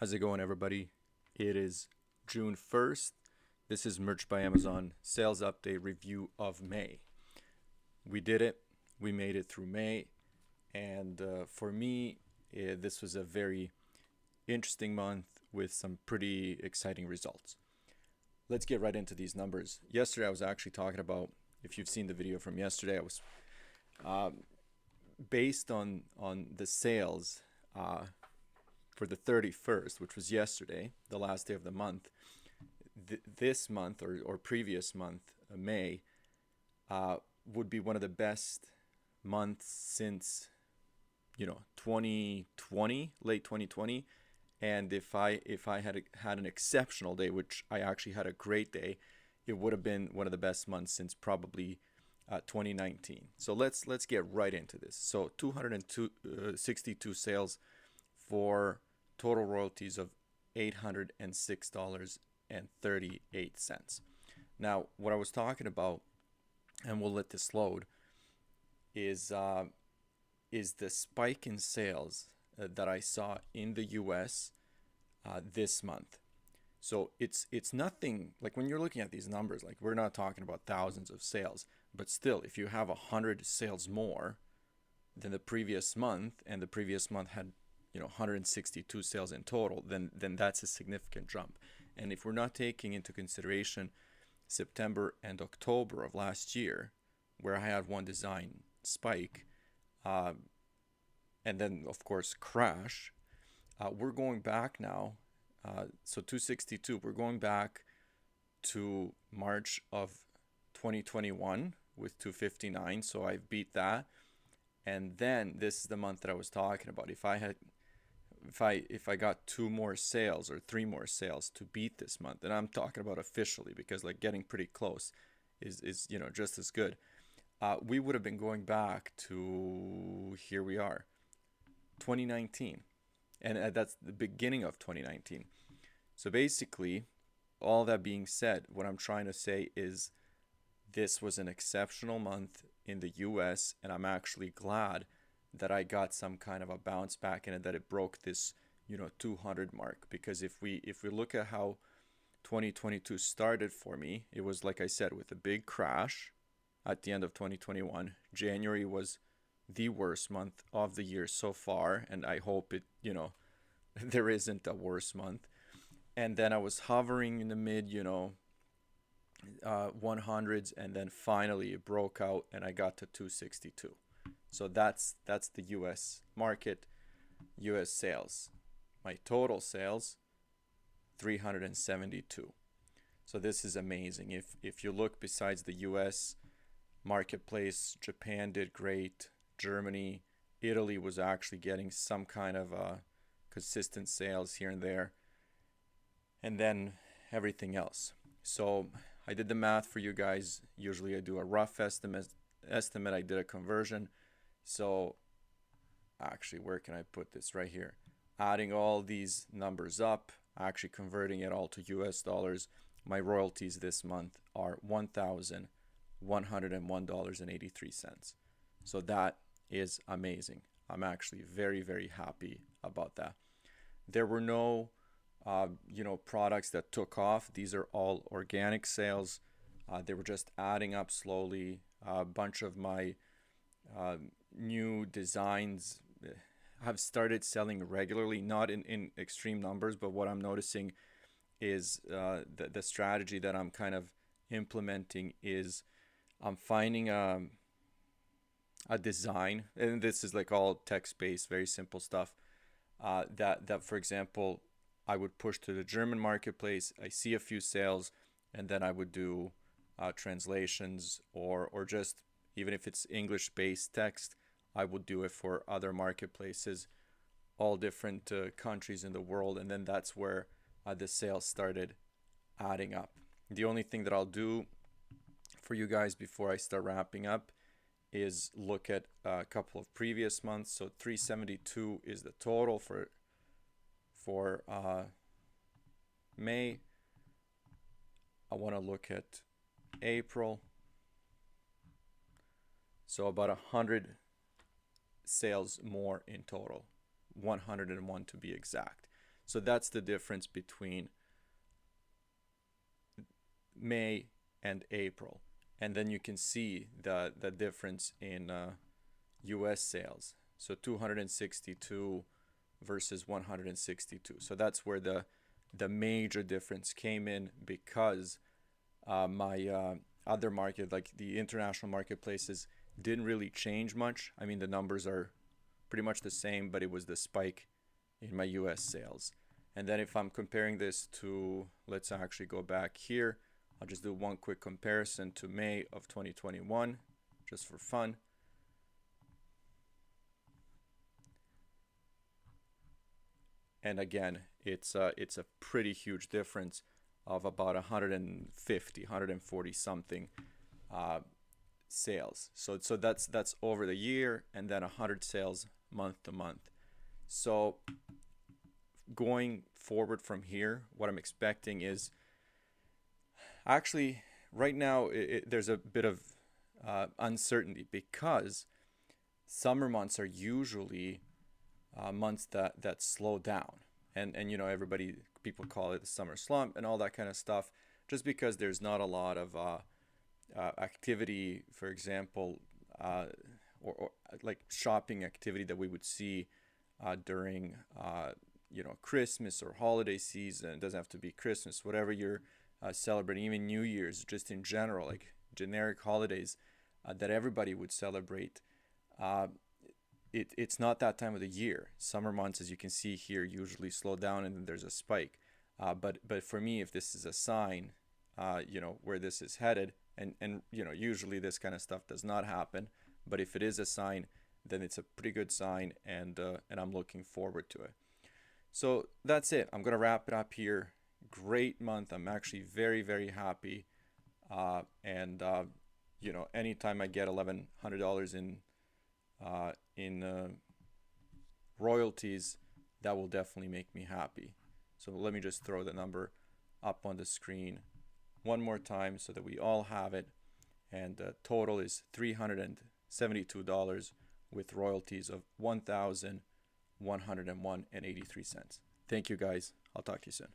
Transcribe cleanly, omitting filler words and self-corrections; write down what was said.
How's it going, everybody? It is June 1st. This is Merch by Amazon sales update review of May. We did it. We made it through May. And for me, this was a very interesting month with some pretty exciting results. Let's get right into these numbers. Yesterday, I was actually talking about, if you've seen the video from yesterday, I was based on the sales for the 31st, which was yesterday, the last day of the month. This month or previous month, May, would be one of the best months since 2020, late 2020. And if I had an exceptional day, which I actually had a great day, it would have been one of the best months since probably 2019. So let's get right into this. So 262 sales for total royalties of $806.38. Now, what I was talking about, and we'll let this load, is the spike in sales that I saw in the U.S. This month. So it's nothing like when you're looking at these numbers, like we're not talking about thousands of sales, but still, if you have 100 sales more than the previous month, and the previous month had 162 sales in total, then that's a significant jump. And if we're not taking into consideration September and October of last year, where I had one design spike, and then of course crash, we're going back now. So 262, we're going back to March of 2021 with 259. So I've beat that. And then this is the month that I was talking about. If I got two more sales or three more sales to beat this month, and I'm talking about officially because like getting pretty close is just as good. We would have been going back to, here we are, 2019, and that's the beginning of 2019. So basically, all that being said, what I'm trying to say is this was an exceptional month in the US, and I'm actually glad that I got some kind of a bounce back in it, that it broke this 200 mark. Because if we look at how 2022 started for me, it was, like I said, with a big crash at the end of 2021. January was the worst month of the year so far, and I hope it there isn't a worse month. And then I was hovering in the mid 100s, and then finally it broke out and I got to 262. So that's the US market, US sales. My total sales, 372. So this is amazing. If you look besides the US marketplace, Japan did great, Germany, Italy was actually getting some kind of consistent sales here and there, and then everything else. So I did the math for you guys. Usually I do a rough estimate. I did a conversion. So actually, where can I put this? Right here. Adding all these numbers up, actually converting it all to US dollars, my royalties this month are $1,101.83. So that is amazing. I'm actually very, very happy about that. There were no products that took off. These are all organic sales. They were just adding up slowly. A bunch of my new designs have started selling regularly, not in extreme numbers, but what I'm noticing is the strategy that I'm kind of implementing is I'm finding a design, and this is like all text-based, very simple stuff, that for example, I would push to the German marketplace. I see a few sales, and then I would do translations, or just even if it's English-based text, I would do it for other marketplaces, all different countries in the world, and then that's where the sales started adding up. The only thing that I'll do for you guys before I start wrapping up is look at a couple of previous months. So 372 is the total for May. I want to look at April. So about 100 sales more in total, 101 to be exact. So that's the difference between May and April. And then you can see the difference in US sales. So 262 versus 162. So that's where the major difference came in, because my other market, like the international marketplaces, didn't really change much. I mean, the numbers are pretty much the same, but it was the spike in my US sales. And then if I'm comparing this to, let's actually go back here. I'll just do one quick comparison to May of 2021, just for fun. And again, it's a pretty huge difference of about 150, 140 something sales. So that's over the year, and then 100 sales month to month. So going forward from here, what I'm expecting is actually right now there's a bit of uncertainty, because summer months are usually months that slow down, and you know, people call it the summer slump and all that kind of stuff, just because there's not a lot of activity, for example, or like shopping activity that we would see during you know, Christmas or holiday season. It doesn't have to be Christmas, whatever you're celebrating, even New Year's, just in general, like generic holidays that everybody would celebrate. It's not that time of the year. Summer months, as you can see here, usually slow down, and then there's a spike. But for me, if this is a sign, you know, where this is headed, and you know, usually this kind of stuff does not happen, but if it is a sign, then it's a pretty good sign, and I'm looking forward to it. So that's it. I'm gonna wrap it up here. Great month. I'm actually very, very happy. And you know, anytime I get $1,100 in royalties, that will definitely make me happy. So let me just throw the number up on the screen one more time so that we all have it. And the total is $372 with royalties of $1,101.83. Thank you guys. I'll talk to you soon.